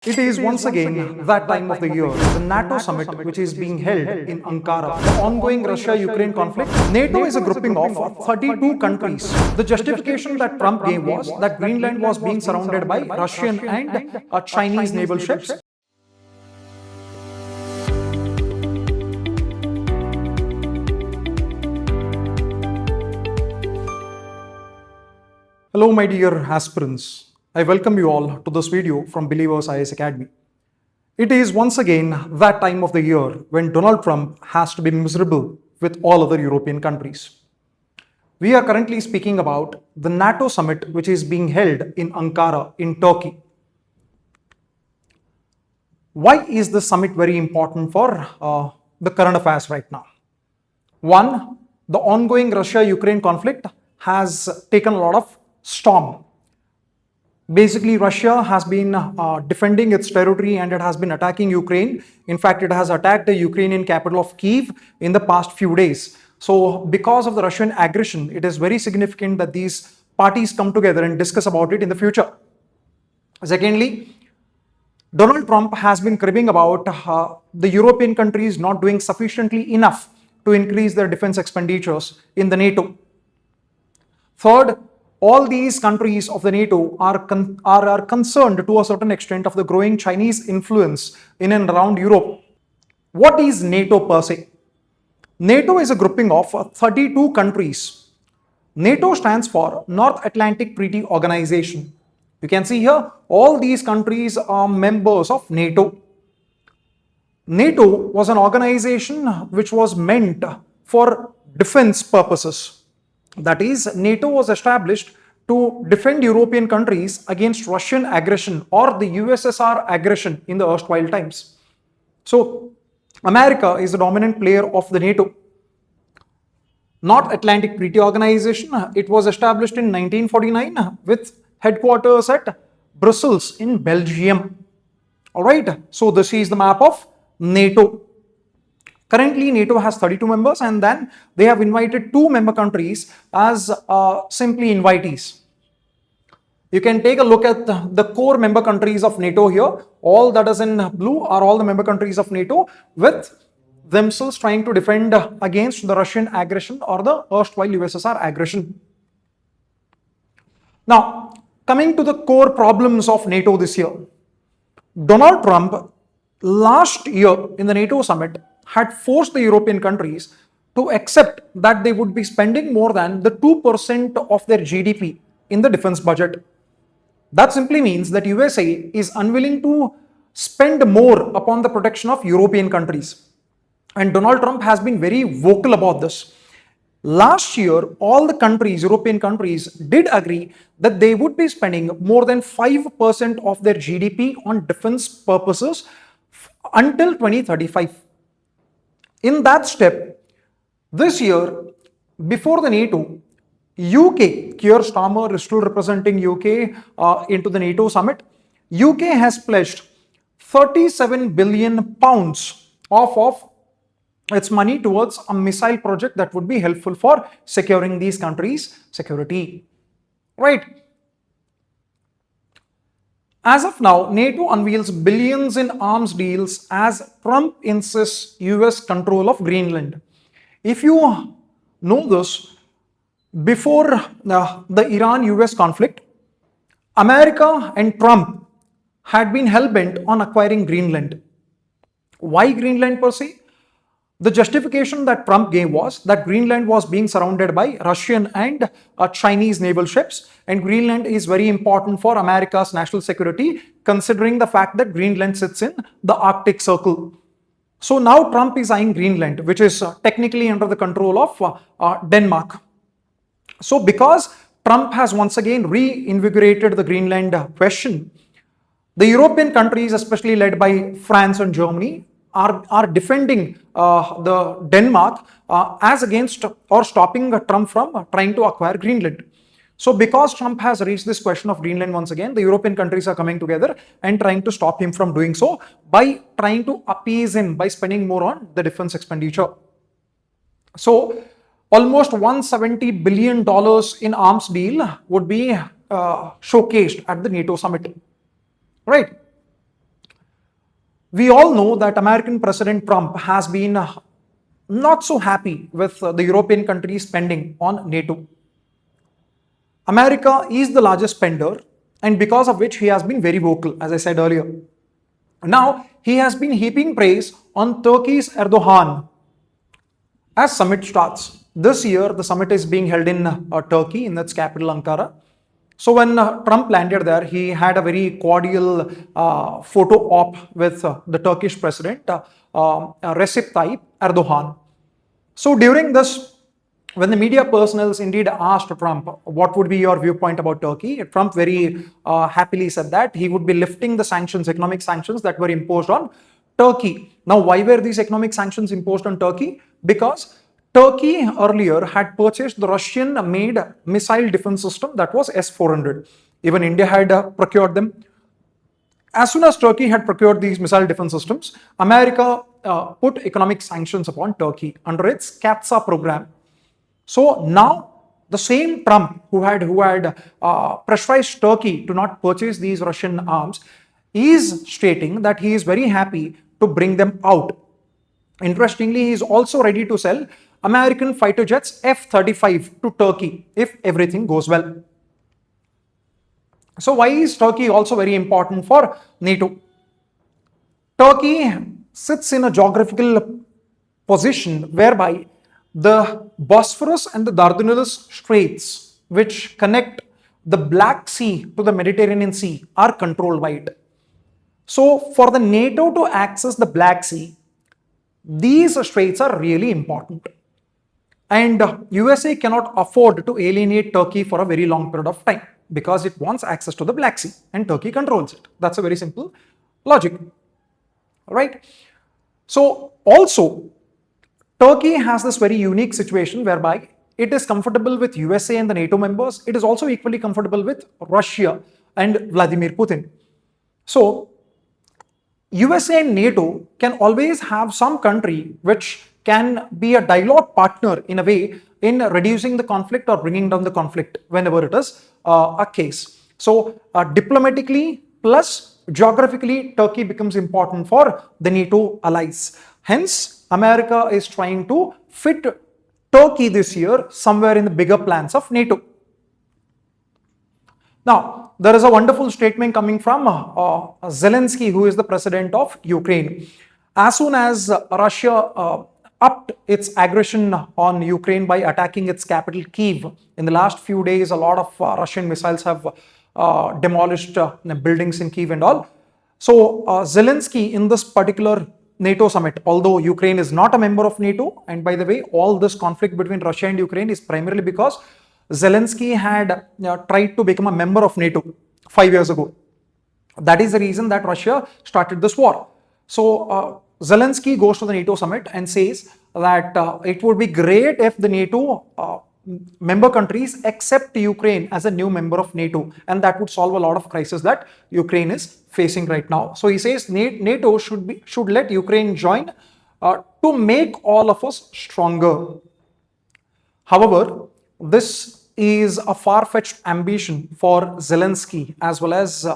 It is once again that time of the year, the NATO Summit, which is being held in Ankara. The ongoing Russia-Ukraine conflict. NATO is a grouping of 32 countries. The justification that Trump gave was that Greenland was being surrounded by Russian and Chinese naval ships. Hello, my dear aspirants. I welcome you all to this video from Believers IAS Academy. It is once again that time of the year when Donald Trump has to be miserable with all other European countries. We are currently speaking about the NATO summit, which is being held in Ankara in Turkey. Why is this summit very important for the current affairs right now? One, the ongoing Russia-Ukraine conflict has taken a lot of storm. Basically, Russia has been defending its territory and it has been attacking Ukraine. In fact, it has attacked the Ukrainian capital of Kyiv in the past few days. So, because of the Russian aggression, it is very significant that these parties come together and discuss about it in the future. Secondly, Donald Trump has been cribbing about the European countries not doing sufficiently enough to increase their defense expenditures in the NATO. Third, all these countries of the NATO are concerned to a certain extent of the growing Chinese influence in and around Europe. What is NATO per se? NATO is a grouping of 32 countries. NATO stands for North Atlantic Treaty Organization. You can see here, all these countries are members of NATO. NATO was an organization which was meant for defense purposes. That is, NATO was established to defend European countries against Russian aggression or the USSR aggression in the erstwhile times. So, America is the dominant player of the NATO. North Atlantic Treaty Organization, it was established in 1949 with headquarters at Brussels in Belgium. Alright, so this is the map of NATO. Currently, NATO has 32 members and then they have invited 2 member countries as simply invitees. You can take a look at the core member countries of NATO here. All that is in blue are all the member countries of NATO with themselves trying to defend against the Russian aggression or the erstwhile USSR aggression. Now, coming to the core problems of NATO this year. Donald Trump last year in the NATO summit had forced the European countries to accept that they would be spending more than the 2% of their GDP in the defense budget. That simply means that USA is unwilling to spend more upon the protection of European countries. And Donald Trump has been very vocal about this. Last year, all the countries, European countries, did agree that they would be spending more than 5% of their GDP on defense purposes until 2035. In that step, this year, before the NATO, UK, Keir Starmer is still representing UK into the NATO summit. UK has pledged 37 billion pounds of its money towards a missile project that would be helpful for securing these countries' security. Right. As of now, NATO unveils billions in arms deals as Trump insists US control of Greenland. If you know this, before the Iran-US conflict, America and Trump had been hell-bent on acquiring Greenland. Why Greenland per se? The justification that Trump gave was that Greenland was being surrounded by Russian and Chinese naval ships, and Greenland is very important for America's national security, considering the fact that Greenland sits in the Arctic Circle. So now Trump is eyeing Greenland, which is technically under the control of Denmark. So because Trump has once again reinvigorated the Greenland question, the European countries, especially led by France and Germany, are defending the Denmark as against or stopping Trump from trying to acquire Greenland. So because Trump has raised this question of Greenland once again, the European countries are coming together and trying to stop him from doing so by trying to appease him by spending more on the defense expenditure. So almost $170 billion in arms deal would be showcased at the NATO summit. Right. We all know that American President Trump has been not so happy with the European countries spending on NATO. America is the largest spender, and because of which he has been very vocal, as I said earlier. Now, he has been heaping praise on Turkey's Erdogan as summit starts. This year, the summit is being held in Turkey, in its capital Ankara. So when Trump landed there, he had a very cordial photo op with the Turkish president, Recep Tayyip Erdogan. So during this, when the media personnels indeed asked Trump, what would be your viewpoint about Turkey? Trump very happily said that he would be lifting the sanctions, economic sanctions that were imposed on Turkey. Now, why were these economic sanctions imposed on Turkey? Because Turkey earlier had purchased the Russian-made missile defense system that was S-400. Even India had procured them. As soon as Turkey had procured these missile defense systems, America put economic sanctions upon Turkey under its CAPF program. So now the same Trump who had pressurized Turkey to not purchase these Russian arms is stating that he is very happy to bring them out. Interestingly, he is also ready to sell American fighter jets F-35 to Turkey if everything goes well. So why is Turkey also very important for NATO? Turkey sits in a geographical position whereby the Bosphorus and the Dardanelles Straits, which connect the Black Sea to the Mediterranean Sea, are controlled by it. So for the NATO to access the Black Sea, these straits are really important. And USA cannot afford to alienate Turkey for a very long period of time because it wants access to the Black Sea and Turkey controls it. That's a very simple logic, right? So also, Turkey has this very unique situation whereby it is comfortable with USA and the NATO members. It is also equally comfortable with Russia and Vladimir Putin. So USA and NATO can always have some country which can be a dialogue partner in a way in reducing the conflict or bringing down the conflict whenever it is a case. So diplomatically plus geographically, Turkey becomes important for the NATO allies. Hence, America is trying to fit Turkey this year somewhere in the bigger plans of NATO. Now, there is a wonderful statement coming from Zelensky, who is the president of Ukraine. As soon as Russia upped its aggression on Ukraine by attacking its capital, Kyiv, in the last few days, a lot of Russian missiles have demolished buildings in Kyiv and all. So, Zelensky in this particular NATO summit, although Ukraine is not a member of NATO, and by the way, all this conflict between Russia and Ukraine is primarily because Zelensky had tried to become a member of NATO 5 years ago. That is the reason that Russia started this war. So Zelensky goes to the NATO summit and says that it would be great if the NATO member countries accept Ukraine as a new member of NATO, and that would solve a lot of crises that Ukraine is facing right now. So he says NATO should let Ukraine join to make all of us stronger. However, this is a far-fetched ambition for Zelensky as well as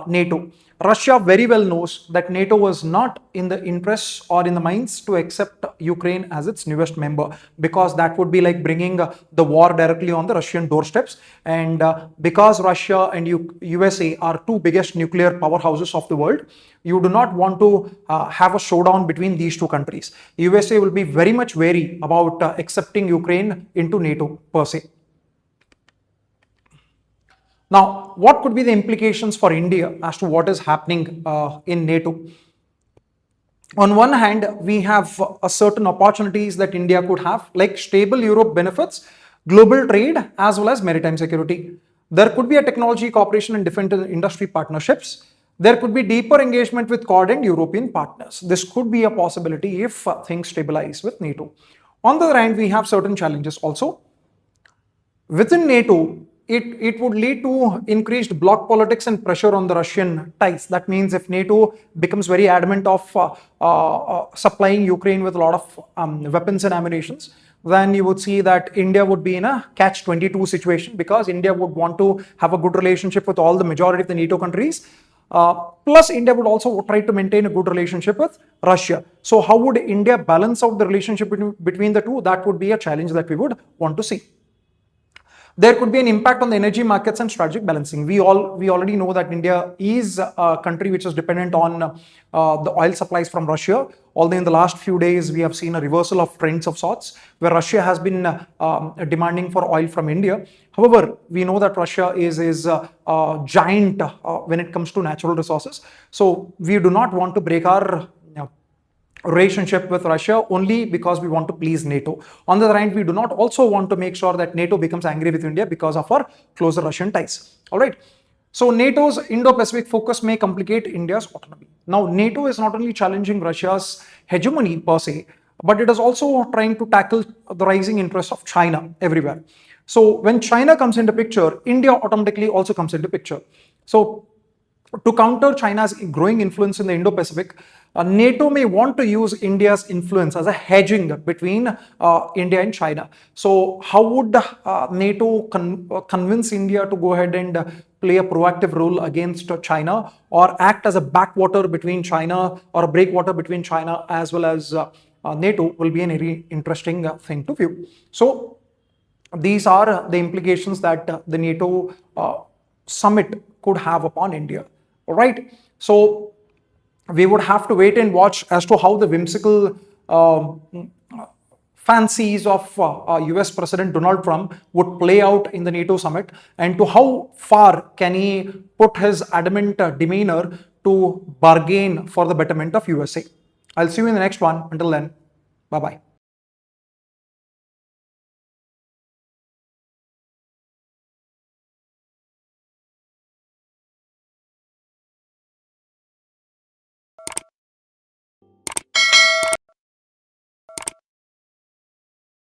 NATO. Russia very well knows that NATO was not in the interests or in the minds to accept Ukraine as its newest member, because that would be like bringing the war directly on the Russian doorsteps. And because Russia and USA are two biggest nuclear powerhouses of the world, you do not want to have a showdown between these two countries. USA will be very much wary about accepting Ukraine into NATO per se. Now, what could be the implications for India as to what is happening in NATO? On one hand, we have certain opportunities that India could have, like stable Europe benefits, global trade, as well as maritime security. There could be a technology cooperation and defense industry partnerships. There could be deeper engagement with Quad and European partners. This could be a possibility if things stabilize with NATO. On the other hand, we have certain challenges also. Within NATO, it would lead to increased bloc politics and pressure on the Russian ties. That means if NATO becomes very adamant of supplying Ukraine with a lot of weapons and ammunitions, then you would see that India would be in a catch-22 situation, because India would want to have a good relationship with all the majority of the NATO countries. Plus, India would also try to maintain a good relationship with Russia. So, how would India balance out the relationship between the two? That would be a challenge that we would want to see. There could be an impact on the energy markets and strategic balancing. We already know that India is a country which is dependent on the oil supplies from Russia. Although in the last few days we have seen a reversal of trends of sorts, where Russia has been demanding for oil from India. However, we know that Russia is a giant when it comes to natural resources. So we do not want to break our relationship with Russia only because we want to please NATO. On the other hand, we do not also want to make sure that NATO becomes angry with India because of our closer Russian ties. All right. So NATO's Indo-Pacific focus may complicate India's autonomy. Now, NATO is not only challenging Russia's hegemony per se, but it is also trying to tackle the rising interests of China everywhere. So when China comes into picture, India automatically also comes into picture. So to counter China's growing influence in the Indo-Pacific, NATO may want to use India's influence as a hedging between India and China. So how would NATO convince India to go ahead and play a proactive role against China, or act as a backwater between China, or a breakwater between China as well as NATO, will be a very interesting thing to view. So these are the implications that the NATO summit could have upon India. All right. So we would have to wait and watch as to how the whimsical fancies of US President Donald Trump would play out in the NATO summit, and to how far can he put his adamant demeanor to bargain for the betterment of USA. I'll see you in the next one. Until then, bye-bye.